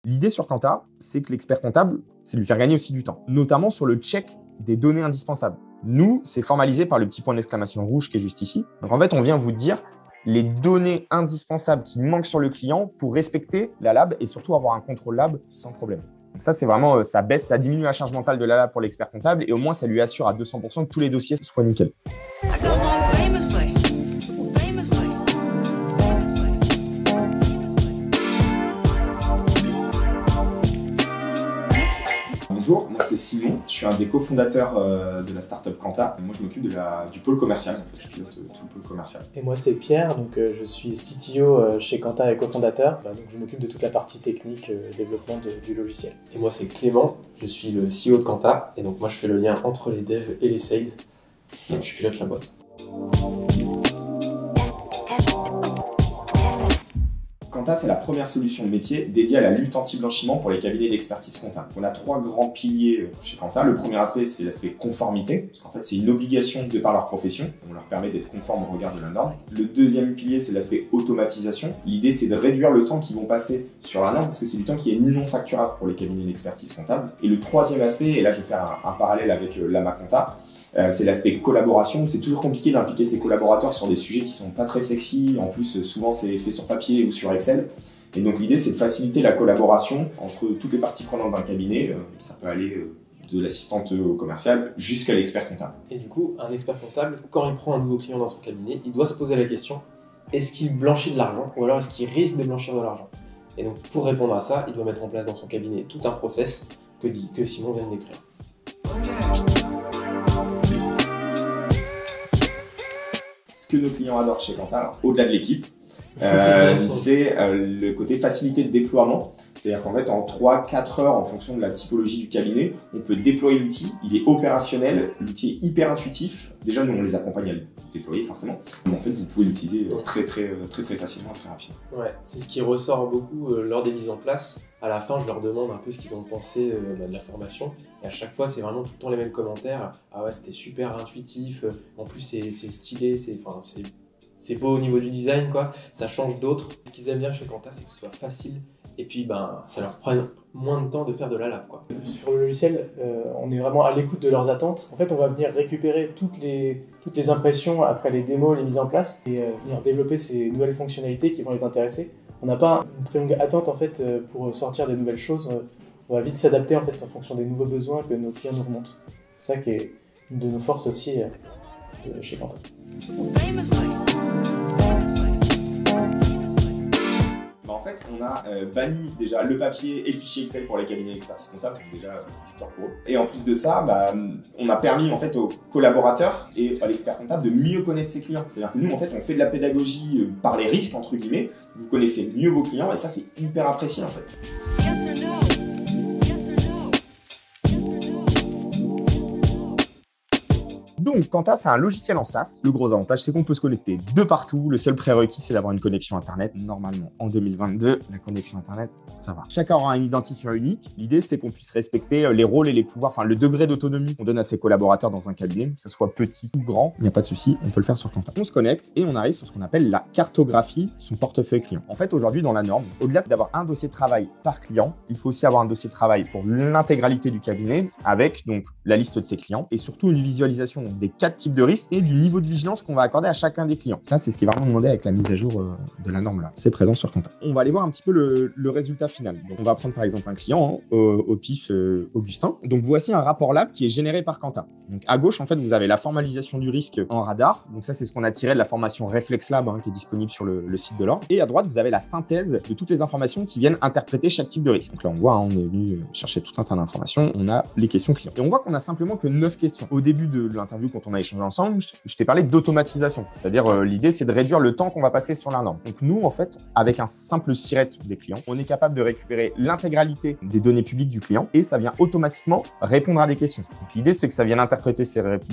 L'idée sur Quanta, c'est que l'expert comptable, c'est de lui faire gagner aussi du temps, notamment sur le check des données indispensables. Nous, c'est formalisé par le petit point d'exclamation rouge qui est juste ici. Donc en fait, on vient vous dire les données indispensables qui manquent sur le client pour respecter la lab et surtout avoir un contrôle lab sans problème. Donc ça, c'est vraiment, ça baisse, ça diminue la charge mentale de la lab pour l'expert comptable et au moins, ça lui assure à 200% que tous les dossiers soient nickel. Bonjour, moi c'est Simon, je suis un des cofondateurs de la startup Quanta. Moi je m'occupe du pôle commercial, en fait, je pilote tout le pôle commercial. Et moi c'est Pierre, donc je suis CTO chez Quanta et cofondateur. Donc je m'occupe de toute la partie technique, développement du logiciel. Et moi c'est Clément, je suis le CEO de Quanta et donc moi je fais le lien entre les devs et les sales. Donc je pilote la boîte. Quanta, c'est la première solution de métier dédiée à la lutte anti-blanchiment pour les cabinets d'expertise comptable. On a 3 grands piliers chez Quanta. Le premier aspect, c'est l'aspect conformité, parce qu'en fait, c'est une obligation de par leur profession. On leur permet d'être conformes au regard de la norme. Le deuxième pilier, c'est l'aspect automatisation. L'idée, c'est de réduire le temps qu'ils vont passer sur la norme, parce que c'est du temps qui est non facturable pour les cabinets d'expertise comptable. Et le troisième aspect, et là, je vais faire un parallèle avec l'AMA Quanta, c'est l'aspect collaboration. C'est toujours compliqué d'impliquer ses collaborateurs sur des sujets qui sont pas très sexy. En plus, souvent, c'est fait sur papier ou sur Excel. Et donc, l'idée, c'est de faciliter la collaboration entre toutes les parties prenantes d'un cabinet. Ça peut aller de l'assistante commerciale jusqu'à l'expert comptable. Et du coup, un expert comptable, quand il prend un nouveau client dans son cabinet, il doit se poser la question, est-ce qu'il blanchit de l'argent ou alors est-ce qu'il risque de blanchir de l'argent? Et donc, pour répondre à ça, il doit mettre en place dans son cabinet tout un process que Simon vient de décrire. Ce que nos clients adorent chez Quanta, au-delà de l'équipe, c'est le côté facilité de déploiement. C'est-à-dire qu'en fait, en 3-4 heures, en fonction de la typologie du cabinet, on peut déployer l'outil. Il est opérationnel, l'outil est hyper intuitif. Déjà, nous, on les accompagne à le déployer, forcément. Mais en fait, vous pouvez l'utiliser très facilement, très rapidement. Ouais, c'est ce qui ressort beaucoup lors des mises en place. À la fin, je leur demande un peu ce qu'ils ont pensé de la formation. Et à chaque fois, c'est vraiment tout le temps les mêmes commentaires. Ah ouais, c'était super intuitif. En plus, c'est stylé, c'est beau au niveau du design, quoi. Ça change d'autres. Ce qu'ils aiment bien chez Quanta, c'est que ce soit facile. Et puis, ça leur prend moins de temps de faire de la lab, quoi. Sur le logiciel, on est vraiment à l'écoute de leurs attentes. En fait, on va venir récupérer toutes les impressions après les démos, les mises en place, et venir développer ces nouvelles fonctionnalités qui vont les intéresser. On n'a pas une très longue attente en fait pour sortir des nouvelles choses. On va vite s'adapter en fait en fonction des nouveaux besoins que nos clients nous remontent. C'est ça qui est une de nos forces aussi chez Quanta. En fait, on a banni déjà le papier et le fichier Excel pour les cabinets d'expertise comptable, donc déjà victoire pour eux. Et en plus de ça, on a permis en fait aux collaborateurs et à l'expert comptable de mieux connaître ses clients. C'est-à-dire que nous, en fait, on fait de la pédagogie par les risques entre guillemets. Vous connaissez mieux vos clients et ça, c'est hyper apprécié en fait. Donc, Quanta, c'est un logiciel en SaaS. Le gros avantage, c'est qu'on peut se connecter de partout. Le seul prérequis, c'est d'avoir une connexion Internet. Normalement, en 2022, la connexion Internet, ça va. Chacun aura un identifiant unique. L'idée, c'est qu'on puisse respecter les rôles et les pouvoirs, enfin, le degré d'autonomie qu'on donne à ses collaborateurs dans un cabinet, que ce soit petit ou grand. Il n'y a pas de souci, on peut le faire sur Quanta. On se connecte et on arrive sur ce qu'on appelle la cartographie de son portefeuille client. En fait, aujourd'hui, dans la norme, au-delà d'avoir un dossier de travail par client, il faut aussi avoir un dossier de travail pour l'intégralité du cabinet avec donc la liste de ses clients et surtout une visualisation des 4 types de risques et du niveau de vigilance qu'on va accorder à chacun des clients. Ça, c'est ce qui est vraiment demandé avec la mise à jour de la norme là. C'est présent sur Quanta. On va aller voir un petit peu le résultat final. Donc, on va prendre par exemple un client, au pif Augustin. Donc, voici un rapport lab qui est généré par Quanta. Donc, à gauche, en fait, vous avez la formalisation du risque en radar. Donc, ça, c'est ce qu'on a tiré de la formation Reflex Lab qui est disponible sur le site de l'ordre. Et à droite, vous avez la synthèse de toutes les informations qui viennent interpréter chaque type de risque. Donc là, on voit, on est venu chercher tout un tas d'informations. On a les questions clients. Et on voit qu'on a simplement que 9 questions. Au début de l'interview, quand on a échangé ensemble, je t'ai parlé d'automatisation. C'est-à-dire, l'idée, c'est de réduire le temps qu'on va passer sur la norme. Donc, nous, en fait, avec un simple siret des clients, on est capable de récupérer l'intégralité des données publiques du client et ça vient automatiquement répondre à des questions. Donc, l'idée, c'est que ça vienne interpréter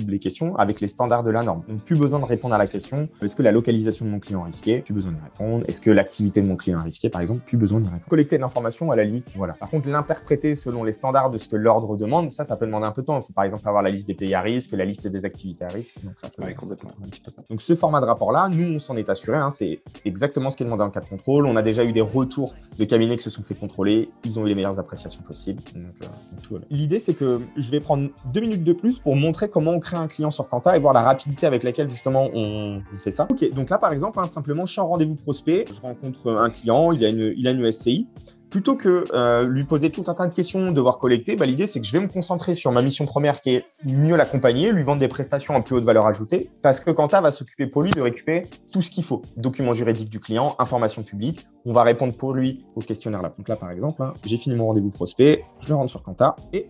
les questions avec les standards de la norme. Donc, plus besoin de répondre à la question, est-ce que la localisation de mon client est risquée? Plus besoin de répondre. Est-ce que l'activité de mon client est risquée, par exemple? Plus besoin de répondre. Collecter de l'information, à la limite, voilà. Par contre, l'interpréter selon les standards de ce que l'ordre demande, ça peut demander un peu de temps. Il faut par exemple avoir la liste des pays à risque, la liste des des activités à risque. Donc, ça fait complètement. Un petit peu. Donc, ce format de rapport-là, nous, on s'en est assuré. C'est exactement ce qui est demandé en cas de contrôle. On a déjà eu des retours de cabinets qui se sont fait contrôler. Ils ont eu les meilleures appréciations possibles. Donc, tout va bien. L'idée, c'est que je vais prendre 2 minutes de plus pour montrer comment on crée un client sur Quanta et voir la rapidité avec laquelle, justement, on fait ça. OK, donc là, par exemple, simplement, je suis en rendez-vous prospect. Je rencontre un client, il a une SCI. Plutôt que lui poser tout un tas de questions, devoir collecter, l'idée, c'est que je vais me concentrer sur ma mission première qui est mieux l'accompagner, lui vendre des prestations à plus haute valeur ajoutée, parce que Quanta va s'occuper pour lui de récupérer tout ce qu'il faut. Documents juridiques du client, informations publiques, on va répondre pour lui au questionnaire là. Donc là, par exemple, j'ai fini mon rendez-vous prospect, je le rentre sur Quanta et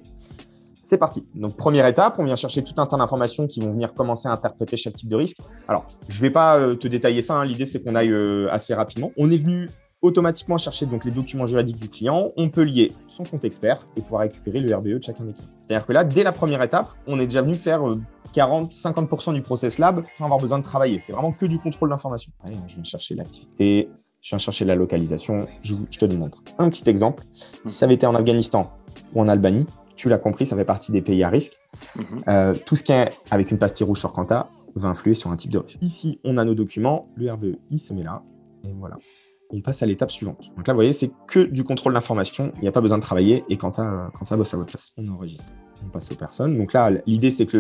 c'est parti. Donc, première étape, on vient chercher tout un tas d'informations qui vont venir commencer à interpréter chaque type de risque. Alors, je ne vais pas te détailler ça, l'idée, c'est qu'on aille assez rapidement. On est venu automatiquement chercher donc les documents juridiques du client, on peut lier son compte expert et pouvoir récupérer le RBE de chacun des clients. C'est-à-dire que là, dès la première étape, on est déjà venu faire 40-50% du process lab sans avoir besoin de travailler. C'est vraiment que du contrôle d'information. Allez, je viens chercher l'activité, je viens chercher la localisation, je te démontre. Un petit exemple, si ça avait été en Afghanistan ou en Albanie, tu l'as compris, ça fait partie des pays à risque. Tout ce qui est avec une pastille rouge sur Quanta va influer sur un type de risque. Ici, on a nos documents, le RBE, il se met là, et voilà. On passe à l'étape suivante. Donc là, vous voyez, c'est que du contrôle d'information. Il n'y a pas besoin de travailler et Quanta bosse à votre place. On enregistre. On passe aux personnes. Donc là, l'idée, c'est que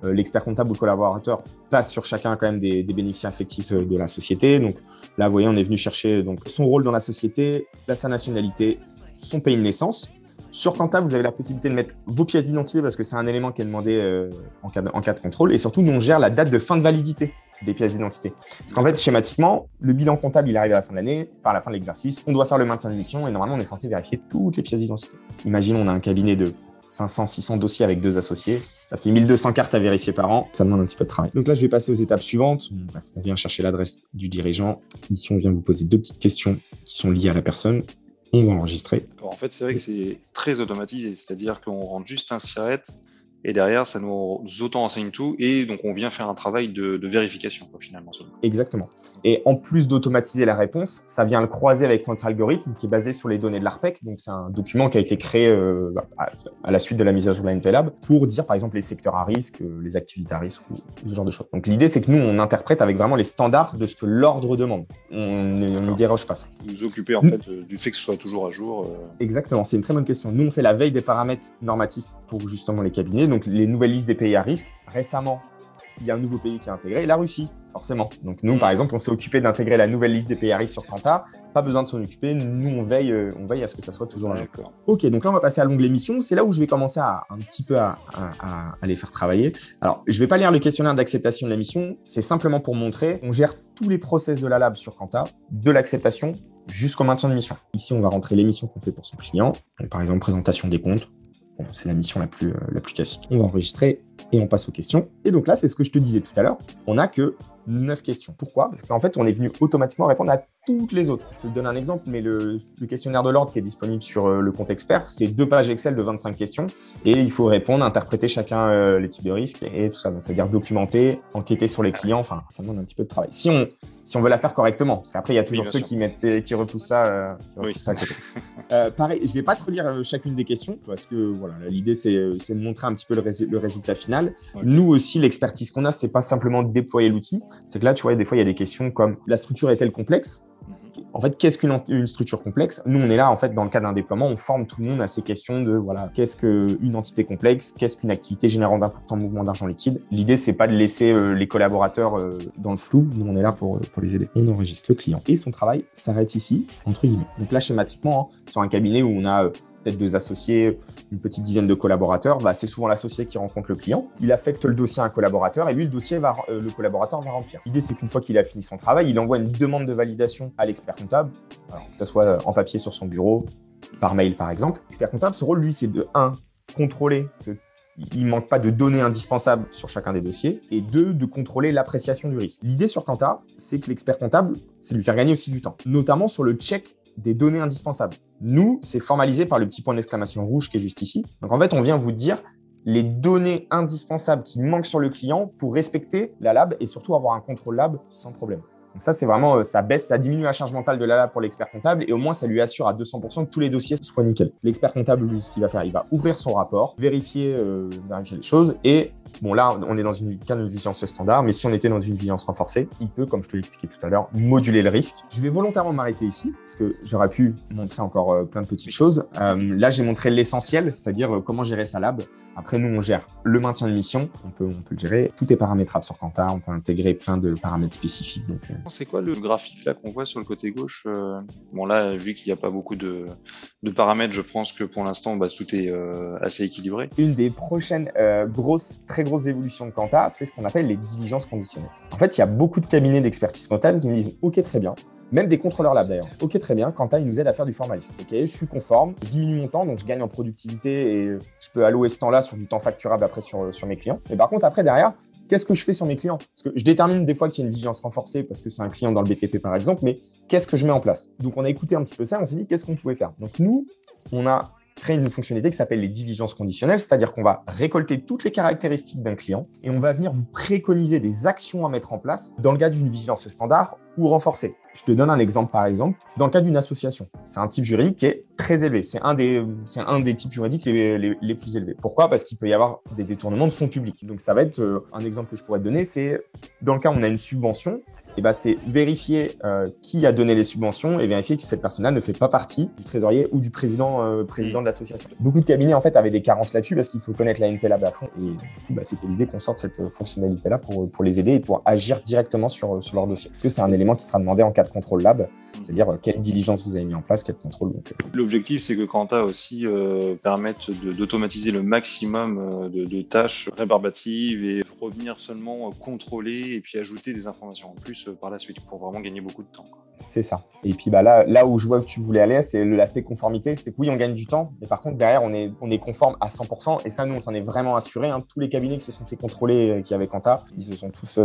l'expert comptable ou le collaborateur passe sur chacun quand même des bénéficiaires effectifs de la société. Donc là, vous voyez, on est venu chercher donc, son rôle dans la société, sa nationalité, son pays de naissance. Sur Quanta, vous avez la possibilité de mettre vos pièces d'identité parce que c'est un élément qui est demandé en cas de contrôle. Et surtout, nous, on gère la date de fin de validité des pièces d'identité. Parce qu'en fait, schématiquement, le bilan comptable, il arrive à la fin de l'année, à la fin de l'exercice. On doit faire le maintien de mission et normalement, on est censé vérifier toutes les pièces d'identité. Imagine, on a un cabinet de 500, 600 dossiers avec 2 associés. Ça fait 1200 cartes à vérifier par an. Ça demande un petit peu de travail. Donc là, je vais passer aux étapes suivantes. Bref, on vient chercher l'adresse du dirigeant. Ici, on vient vous poser 2 petites questions qui sont liées à la personne. On va enregistrer. En fait, c'est vrai que c'est très automatisé. C'est-à-dire qu'on rentre juste un SIRET et derrière, ça nous auto-enseigne tout. Et donc, on vient faire un travail de vérification, finalement. Exactement. Et en plus d'automatiser la réponse, ça vient le croiser avec notre algorithme qui est basé sur les données de l'ARPEC. Donc, c'est un document qui a été créé à la suite de la mise à jour de la NPLab pour dire, par exemple, les secteurs à risque, les activités à risque ou ce genre de choses. Donc, l'idée, c'est que nous, on interprète avec vraiment les standards de ce que l'ordre demande. On n'y déroge pas ça. Vous occupez, en fait, du fait que ce soit toujours à jour. Exactement. C'est une très bonne question. Nous, on fait la veille des paramètres normatifs pour justement les cabinets. Donc, les nouvelles listes des pays à risque. Récemment, il y a un nouveau pays qui est intégré, la Russie, forcément. Donc nous, par exemple, on s'est occupé d'intégrer la nouvelle liste des pays à risque sur Quanta. Pas besoin de s'en occuper. Nous, on veille à ce que ça soit toujours à jour. Ok, donc là, on va passer à l'onglet mission. C'est là où je vais commencer un petit peu à les faire travailler. Alors, je ne vais pas lire le questionnaire d'acceptation de la mission. C'est simplement pour montrer. On gère tous les process de la lab sur Quanta, de l'acceptation jusqu'au maintien de mission. Ici, on va rentrer les missions qu'on fait pour son client. Donc, par exemple, présentation des comptes. Bon, c'est la mission la plus classique. On va enregistrer et on passe aux questions. Et donc là, c'est ce que je te disais tout à l'heure. On n'a que 9 questions. Pourquoi ? Parce qu'en fait, on est venu automatiquement répondre à toutes les autres. Je te donne un exemple, mais le questionnaire de l'ordre qui est disponible sur le compte expert, c'est 2 pages Excel de 25 questions et il faut répondre, interpréter chacun les types de risques et tout ça. Donc, c'est-à-dire documenter, enquêter sur les clients. Enfin, ça demande un petit peu de travail. Si on veut la faire correctement, parce qu'après, il y a toujours ceux qui repoussent ça. À côté. Pareil, je ne vais pas te relire chacune des questions parce que voilà, l'idée, c'est de montrer un petit peu le résultat final. Okay. Nous aussi, l'expertise qu'on a, c'est pas simplement de déployer l'outil. C'est que là, tu vois, des fois, il y a des questions comme la structure est-elle complexe ? En fait, qu'est-ce qu'une structure complexe ? Nous, on est là, en fait, dans le cadre d'un déploiement, on forme tout le monde à ces questions de, voilà, qu'est-ce qu'une entité complexe ? Qu'est-ce qu'une activité générant d'importants mouvements d'argent liquide ? L'idée, c'est pas de laisser les collaborateurs dans le flou. Nous, on est là pour les aider. On enregistre le client et son travail s'arrête ici, entre guillemets. Donc là, schématiquement, sur un cabinet où on a peut-être 2 associés, une petite dizaine de collaborateurs, c'est souvent l'associé qui rencontre le client. Il affecte le dossier à un collaborateur et lui, le collaborateur va remplir. L'idée, c'est qu'une fois qu'il a fini son travail, il envoie une demande de validation à l'expert comptable, alors, que ce soit en papier sur son bureau, par mail par exemple. L'expert comptable, son rôle, lui, c'est de 1, contrôler qu'il ne manque pas de données indispensables sur chacun des dossiers et 2, de contrôler l'appréciation du risque. L'idée sur Quanta, c'est que l'expert comptable, c'est de lui faire gagner aussi du temps, notamment sur le check des données indispensables. Nous, c'est formalisé par le petit point d'exclamation rouge qui est juste ici. Donc en fait, on vient vous dire les données indispensables qui manquent sur le client pour respecter la lab et surtout avoir un contrôle lab sans problème. Donc ça, c'est vraiment, ça diminue la charge mentale de la lab pour l'expert comptable et au moins, ça lui assure à 200% que tous les dossiers soient nickel. L'expert comptable, lui, ce qu'il va faire, il va ouvrir son rapport, vérifier les choses et Bon, là, on est dans une cas de vigilance standard, mais si on était dans une vigilance renforcée, il peut, comme je te l'ai expliqué tout à l'heure, moduler le risque. Je vais volontairement m'arrêter ici, parce que j'aurais pu montrer encore plein de petites choses. Là, j'ai montré l'essentiel, c'est-à-dire comment gérer sa lab. Après, nous, on gère le maintien de mission, on peut le gérer. Tout est paramétrable sur Quanta, on peut intégrer plein de paramètres spécifiques. Donc, C'est quoi le graphique là qu'on voit sur le côté gauche? Bon là, vu qu'il n'y a pas beaucoup de paramètres, je pense que pour l'instant, tout est assez équilibré. Une des prochaines très grosses évolutions de Quanta, c'est ce qu'on appelle les diligences conditionnelles. En fait, il y a beaucoup de cabinets d'expertise comptable qui me disent « Ok, très bien ». Même des contrôleurs lab d'ailleurs. Ok, très bien, Quanta, il nous aide à faire du formalisme. Ok, je suis conforme, je diminue mon temps, donc je gagne en productivité et je peux allouer ce temps-là sur du temps facturable après sur mes clients. Mais par contre, après, derrière, qu'est-ce que je fais sur mes clients? Parce que je détermine des fois qu'il y a une vigilance renforcée parce que c'est un client dans le BTP par exemple, mais qu'est-ce que je mets en place? Donc, on a écouté un petit peu ça, on s'est dit qu'est-ce qu'on pouvait faire. Donc, nous, on a créé une fonctionnalité qui s'appelle les diligences conditionnelles, c'est-à-dire qu'on va récolter toutes les caractéristiques d'un client et on va venir vous préconiser des actions à mettre en place dans le cadre d'une vigilance standard ou renforcée. Je te donne un exemple par exemple, dans le cas d'une association. C'est un type juridique qui est très élevé. C'est un des types juridiques les plus élevés. Pourquoi? Parce qu'il peut y avoir des détournements de fonds publics. Donc ça va être un exemple que je pourrais te donner, c'est dans le cas où on a une subvention, c'est vérifier qui a donné les subventions et vérifier que cette personne-là ne fait pas partie du trésorier ou du président de l'association. Beaucoup de cabinets en fait avaient des carences là-dessus parce qu'il faut connaître la NP Lab à fond. Et du coup, c'était l'idée qu'on sorte cette fonctionnalité-là pour les aider et pour agir directement sur leur dossier. Parce que c'est un élément qui sera demandé en cas de contrôle lab, c'est-à-dire quelle diligence vous avez mis en place, quel contrôle. L'objectif, c'est que Quanta aussi permette d'automatiser le maximum de tâches rébarbatives et revenir seulement contrôler et puis ajouter des informations en plus par la suite pour vraiment gagner beaucoup de temps. C'est ça. Et puis là où je vois que tu voulais aller, c'est l'aspect conformité. C'est que oui, on gagne du temps, mais par contre, derrière, on est conforme à 100%. Et ça, nous, on s'en est vraiment assuré. Tous les cabinets qui se sont fait contrôler, qui avaient Quanta, ils se sont tous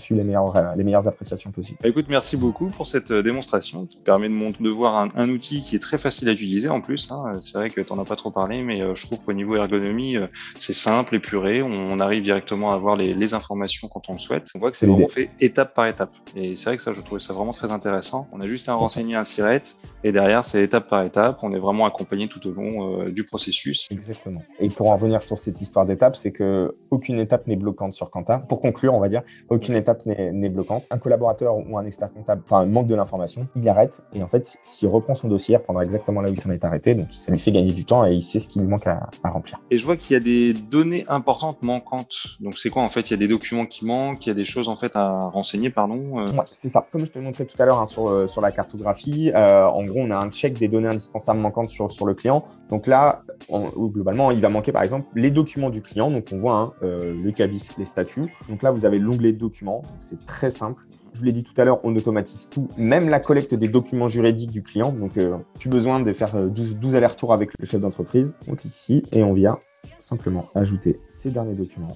eu les meilleures appréciations possibles. Écoute, merci beaucoup pour cette démonstration qui permet de voir un outil qui est très facile à utiliser en plus. C'est vrai que tu n'en as pas trop parlé, mais je trouve qu'au niveau ergonomie, c'est simple, épuré. On arrive directement à avoir les informations quand on le souhaite. On voit que c'est vraiment fait étape par étape. Et c'est vrai que ça, je trouvais ça vraiment très intéressant. On a juste à renseigner un SIRET et derrière, c'est étape par étape. On est vraiment accompagné tout au long du processus. Exactement. Et pour en revenir sur cette histoire d'étape, c'est qu'aucune étape n'est bloquante sur Quanta. Pour conclure, on va dire, aucune étape n'est bloquante. Un collaborateur ou un expert comptable manque de l'information, il arrête et en fait, s'il reprend son dossier, il reprendra exactement là où il s'en est arrêté. Donc, ça lui fait gagner du temps et il sait ce qu'il manque à remplir. Et je vois qu'il y a des données importantes manquantes. Donc, c'est quoi en fait? Il y a des documents qui manquent, il y a des choses en fait à renseigner, pardon. Ouais, c'est ça. Comme je te l'ai montré tout à l'heure sur la cartographie, en gros, on a un check des données indispensables manquantes sur le client. Donc là, globalement, il va manquer par exemple les documents du client. Donc, on voit le cabis, les statuts. Donc là, vous avez l'onglet documents. C'est très simple. Je vous l'ai dit tout à l'heure, on automatise tout, même la collecte des documents juridiques du client. Donc, plus besoin de faire 12 allers-retours avec le chef d'entreprise. On clique ici et on vient simplement ajouter ces derniers documents.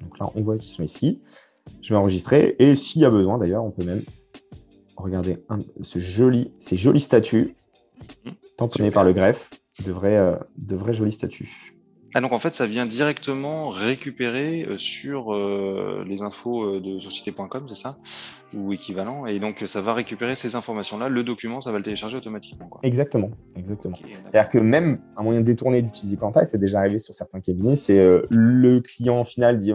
Donc là, on voit qu'ils sont ici. Je vais enregistrer et s'il y a besoin, d'ailleurs, on peut même regarder ces jolis statuts tamponnés par le greffe, de vrais jolis statuts. Ah, donc en fait, ça vient directement récupérer sur les infos de société.com, c'est ça? Ou équivalent. Et donc, ça va récupérer ces informations-là. Le document, ça va le télécharger automatiquement, quoi. Exactement. Okay, c'est-à-dire que même un moyen détourné d'utiliser Quanta, c'est déjà arrivé sur certains cabinets, c'est le client final dit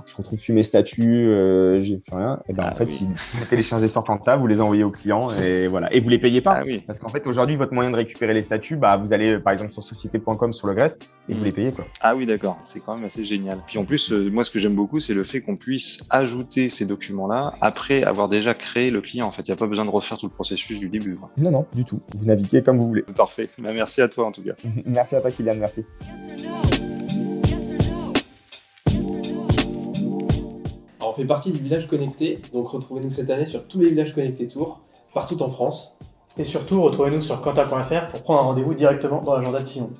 je retrouve plus mes statuts, j'ai plus rien. Et en fait, vous téléchargez sur Quanta, vous les envoyez au client et voilà. Et vous les payez pas. Parce qu'en fait, aujourd'hui, votre moyen de récupérer les statuts, vous allez par exemple sur société.com sur le greffe et vous les payez, quoi. Ah oui, d'accord. C'est quand même assez génial. Puis en plus, moi, ce que j'aime beaucoup, c'est le fait qu'on puisse ajouter ces documents-là après avoir déjà créé le client. En fait, il n'y a pas besoin de refaire tout le processus du début, quoi. Non, du tout. Vous naviguez comme vous voulez. Parfait. Merci à toi, en tout cas. Merci à toi, Kylian. Merci. Alors, on fait partie du village connecté, donc retrouvez-nous cette année sur tous les villages connectés Tours, partout en France. Et surtout, retrouvez-nous sur quanta.fr pour prendre un rendez-vous directement dans l'agenda de Simon.